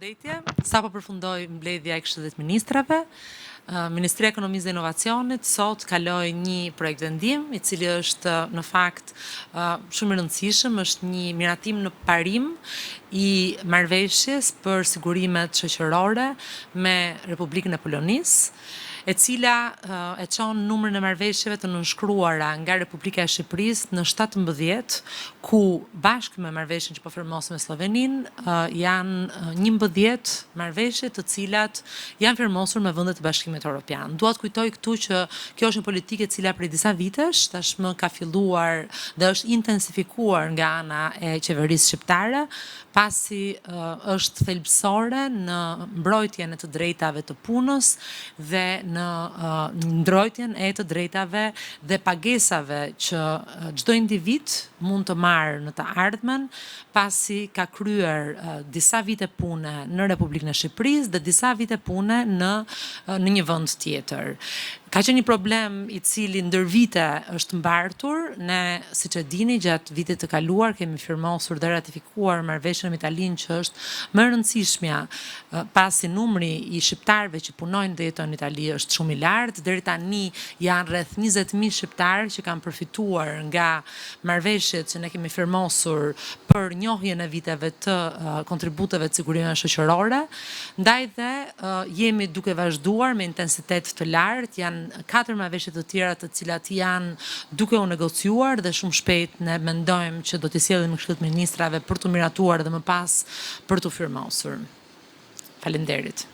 Përshëndetje, sa po përfundoi mbledhja e Këshillit të Ministrave, Ministria e Ekonomisë dhe Inovacionit sot kaloi një projekt vendim, i cili është në fakt shumë i rëndësishëm, është një miratim në parim i marrëveshjes për sigurimet shoqërore me Republikën e Polonisë, e cila e çon numrin e marrëveshjeve të nënshkruara nga Republika e Shqipërisë në 17, ku bashkë me marrëveshjen që po firmosim me Sloveninë, janë 11 marrëveshje të cilat janë firmosur me vendet e Bashkimit Evropian. Dua të kujtoj këtu që kjo është një politikë e cila prej disa vitesh tashmë ka filluar dhe është intensifikuar nga ana e qeverisë shqiptare, pasi është thelbësore në mbrojtjen e të drejtave të punës dhe në mbrojtjen e të drejtave dhe pagesave që çdo individ mund të marrë në të ardhmen, pasi ka kryer disa vite pune në Republikën e Shqipërisë dhe disa vite pune në një vend tjetër. Ka qenë një problem i cili ndër vite është mbartur. Ne, siç e dini, gjatë vitit të kaluar kemi firmosur dhe ratifikuar marrëveshjen me Italinë që është më e rëndësishmja, pasi numri i shqiptarëve që punojnë dhe jetojnë në Itali është shumë i lartë. Deri tani janë rreth 20.000 shqiptarë që kanë përfituar nga marrëveshjet që ne kemi firmosur për njohjen e viteve të kontributeve të sigurimeve shoqërore. Ndaj dhe jemi duke vazhduar me intensitet të lartë. Janë 4 marrëveshje të tjera të cilat janë duke u negociuar dhe shumë shpejt ne mendojmë që do t'i sjellim në Këshillin e Ministrave për t'u miratuar dhe më pas për t'u firmosur. Faleminderit.